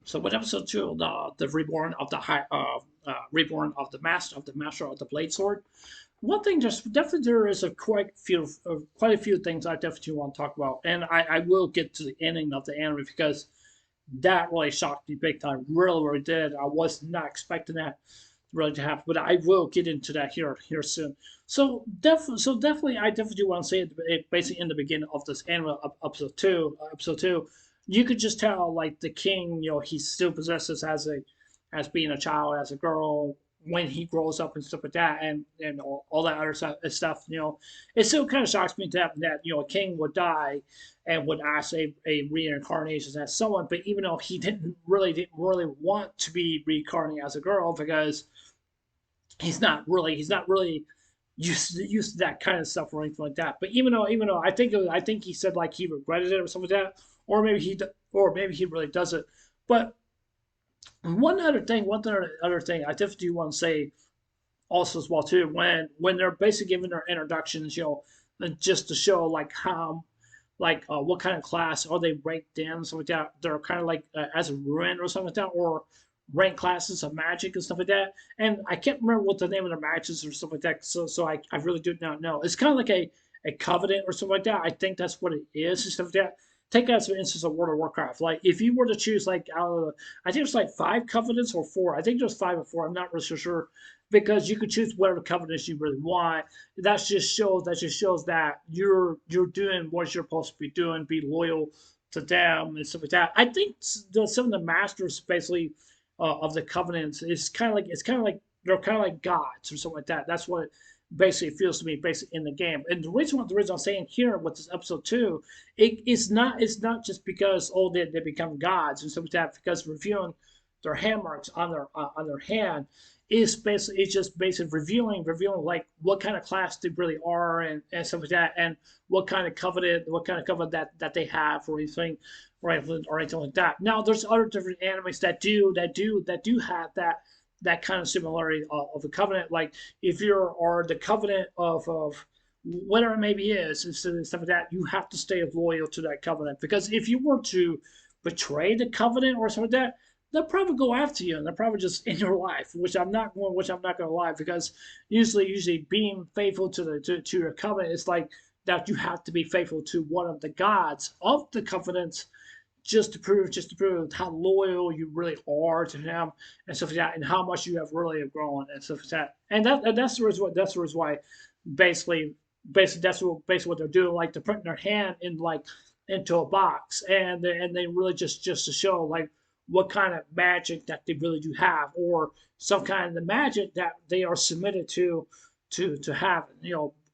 So with episode two, the reborn of the reborn of the master of the blade sword. One thing, just definitely there is a quite a few things I definitely want to talk about, and I will get to the ending of the anime because that really shocked me big time. Really, really did. I was not expecting that really to happen, but I will get into that here soon. So definitely, I definitely do want to say basically in the beginning of this anime episode two, you could just tell like the king, he still possesses as being a child, as a girl. When he grows up and stuff like that, and all that other stuff, it still kind of shocks me that a king would die and would ask a reincarnation as someone. But even though he didn't really want to be reincarnated as a girl because he's not really used to that kind of stuff or anything like that. But even though I think he said like he regretted it or something like that, or maybe he really does it. But one other thing I definitely do want to say also as well too when they're basically giving their introductions, just to show like how what kind of class are they ranked in, something like that. They're kind of like as a ruin or something like that, or rank classes of magic and stuff like that. And I can't remember what the name of the matches or stuff like that. So I really do not know. It's kind of like a covenant or something like that. I think that's what it is and stuff like that. Take that as an instance of World of Warcraft. Like if you were to choose like out of I think it's like five covenants or four. I think there's five or four. I'm not really so sure because you could choose whatever covenants you really want. That just shows that you're doing what you're supposed to be doing, be loyal to them and stuff like that. I think some of the masters basically of the covenants is kind of like they're kind of like gods or something like that. That's what it basically feels to me, basically in the game. And the reason I'm saying here with this episode two, it's not just because they become gods and stuff like that because reviewing their hand marks on their hand is basically it's just basically revealing like what kind of class they really are and stuff like that and what kind of covenant that they have or anything or anything like that. Now there's other different animes that do have that kind of similarity of the covenant. Like if you're or the covenant of whatever it maybe is and stuff like that, you have to stay loyal to that covenant because if you were to betray the covenant or something like that, they'll probably go after you and they're probably just in your life, which I'm not going to lie because usually being faithful to your covenant is like that you have to be faithful to one of the gods of the covenants just to prove how loyal you really are to him and stuff like that, and how much you have really grown and stuff like that. And that's the reason why basically that's what they're doing. Like they're putting their hand in like into a box, and they really just to show like what kind of magic that they really do have, or some kind of the magic that they are submitted to have,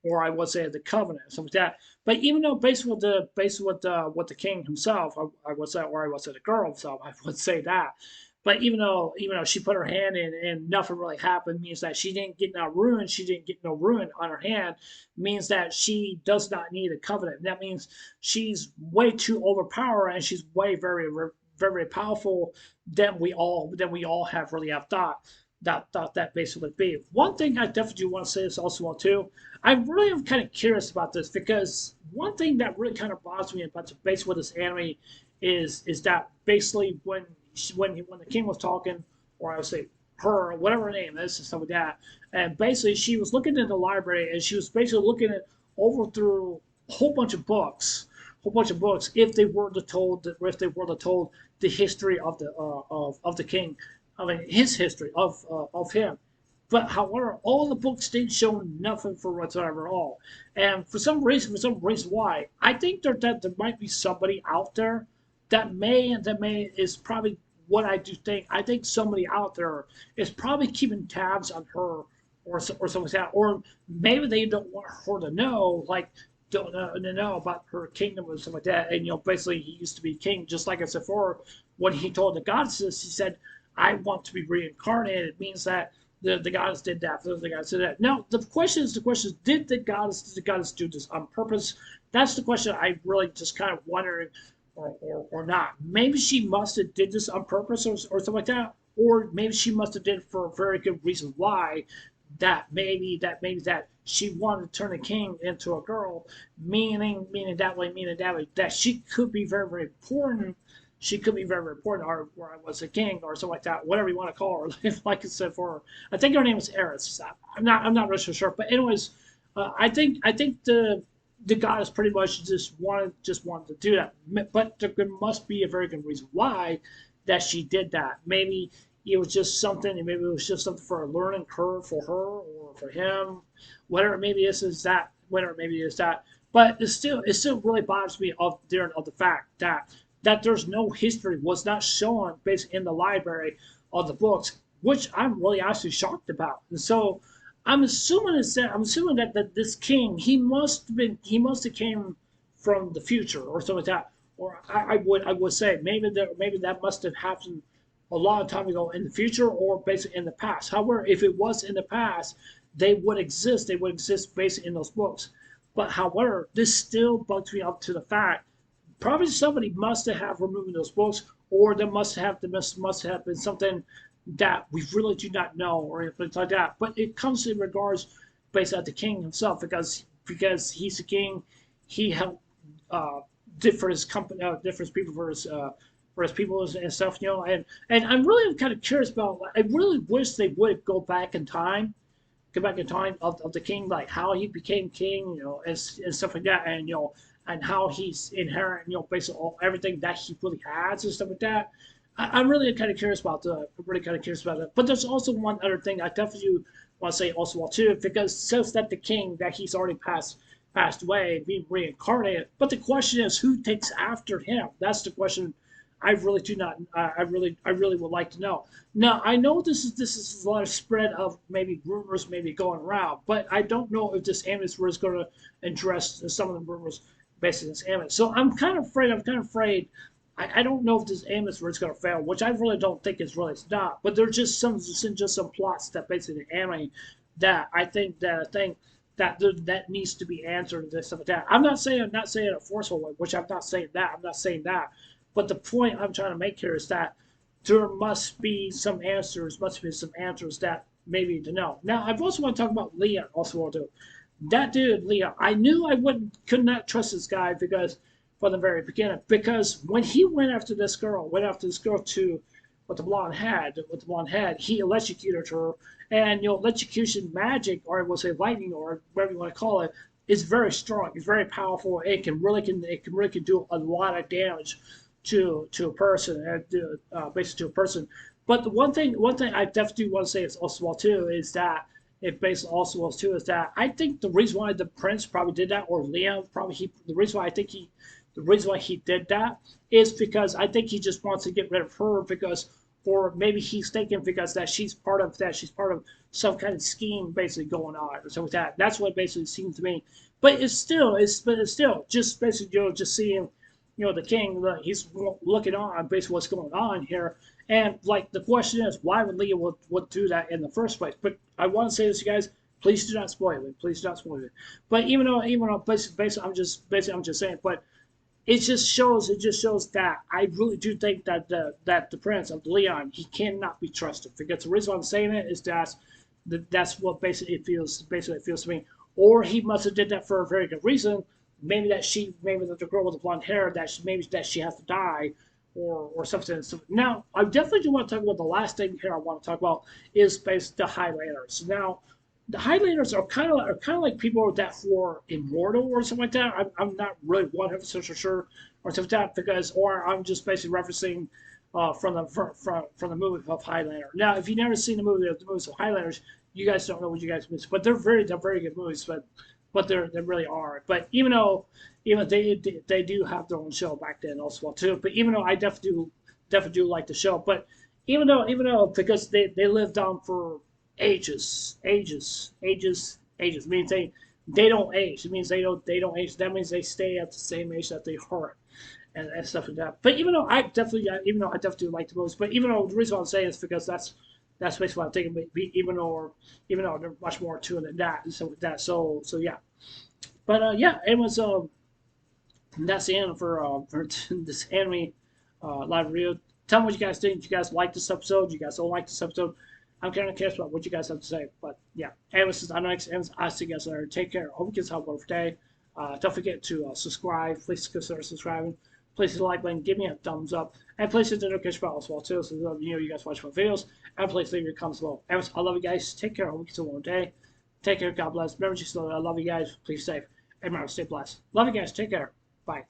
or I would say the covenant, something like that. But even though based with the king himself, I would say, or I would say the girl himself, I would say that. But even though she put her hand in and nothing really happened, means that she didn't get no ruin. She didn't get no ruin on her hand. Means that she does not need a covenant. That means she's way too overpowered and she's way very powerful than we all have thought that basically would be. One thing I definitely want to say is also too. I really am kind of curious about this because one thing that really kind of bothers me about the base with this anime is that basically when the king was talking, or I would say her, whatever her name is, and stuff like that, and basically she was looking in the library and she was basically looking at over through a whole bunch of books if they were told the history of the king, I mean his history of him. But however, all the books didn't show nothing for whatsoever at all. And for some reason why, I think that there might be somebody out there that may is probably what I do think. I think somebody out there is probably keeping tabs on her or something like that. Or maybe they don't want her to know, like don't know about her kingdom or something like that. And basically he used to be king, just like I said before. When he told the goddesses, he said, "I want to be reincarnated." It means that the goddess did that. The goddess did that. Now the question is, did the goddess do this on purpose? That's the question I really just kind of wondering, or not. Maybe she must have did this on purpose or something like that, or maybe she must have did it for a very good reason. Why? That she wanted to turn a king into a girl, meaning that she could be very very important she could be very important, or I was a king, or something like that, whatever you want to call her. Like I said, for her, I think her name is Eris. I'm not really sure, but anyways, I think the goddess pretty much just wanted to do that, but there must be a very good reason why that she did that. Maybe it was just something, and maybe it was just something for a learning curve for her or for him, whatever. Maybe this is that, whatever. Maybe it is that. But it still really bothers me of the fact that there's no history was not shown based in the library of the books, which I'm really actually shocked about. And so I'm assuming that this king he must have came from the future or something like that. Or I would say maybe that must have happened a long time ago in the future or basically in the past. However, if it was in the past, they would exist. They would exist based in those books. But however, this still bugs me up to the fact probably somebody must have removed those books, or there must have been something that we really do not know, or anything like that. But it comes in regards based on the king himself, because he's the king, he helped different company, different people for his people and stuff, and I'm really kind of curious about. I really wish they would go back in time of the king, like how he became king, and stuff like that, and how he's inherent, basically everything that he really has and stuff like that. I'm really kind of curious about that. I'm really kind of curious about that. But there's also one other thing I definitely want to say also well too, because it says that the king that he's already passed away, being reincarnated. But the question is, who takes after him? That's the question. I really do not. I really would like to know. Now I know this is a lot of spread of maybe rumors maybe going around, but I don't know if this amnesty is going to address some of the rumors based on this amnesty. So I'm kind of afraid. I don't know if this amnesty is going to fail, which I really don't think it's not. But there's just some plots that basically anime that needs to be answered and stuff like that. I'm not saying a forceful way, which I'm not saying that. I'm not saying that. But the point I'm trying to make here is that there must be some answers that maybe to know. Now, I've also want to talk about Leon. Also, want to that dude Leon. I knew I could not trust this guy because from the very beginning. Because when he went after this girl to with the blonde head, he electrocuted her, and electrocution magic, or I will say lightning, or whatever you want to call it, is very strong. It's very powerful. It can really do a lot of damage to a person, basically to a person. But the one thing I definitely want to say is also well too is that it basically also was too is that I think the reason why the prince probably did that, or Leon probably the reason why he did that is because I think he just wants to get rid of her because, or maybe he's thinking because she's part of some kind of scheme basically going on or something like that. That's what basically seems to me. But it's still just basically just seeing the king, he's looking on basically what's going on here. And like the question is, why would Leah would do that in the first place? But I want to say this, you guys. Please do not spoil it. Please do not spoil it. But even though basically I'm just saying. But it just shows that I really do think that the prince of Leon, he cannot be trusted. Because the reason why I'm saying it is that's what basically it feels to me. Or he must have did that for a very good reason. Maybe that the girl with the blonde hair, that she has to die, or something. So now I definitely do want to talk about the last thing here. I want to talk about is the highlighters. Now the highlighters are kind of like people that were immortal or something like that. I'm not really 100% sure or something like that, or I'm just basically referencing from the movie of Highlander. Now, if you've never seen the movies of Highlanders, you guys don't know what you guys missed. But they're very good movies. But they really are. But even they do have their own show back then also too. But even though I definitely do like the show, but even though because they lived on for ages, it means they don't age. It means they don't age. That means they stay at the same age that they are, and stuff like that. But even though I definitely like the movies, but even though the reason why I'm saying is because that's basically what I'm thinking. But even though there's much more to it than that and stuff like that. So yeah. But yeah, it was that's the end for this anime live review. Tell me what you guys think. You guys like this episode? You guys don't like this episode? I'm kind of curious about what you guys have to say. But yeah, anyways, this is Onyx, and I'll see you guys later. Take care. Hope you guys have a wonderful day. Don't forget to subscribe. Please consider subscribing. please hit the like button, give me a thumbs up, and please hit the notification bell as well too, so you guys watch my videos. And please leave your comments below. Anyways, I love you guys. Take care. I hope you have a long day. Take care. God bless. Remember, just I love you guys. Please safe. And remember, stay blessed. Love you guys. Take care. Bye.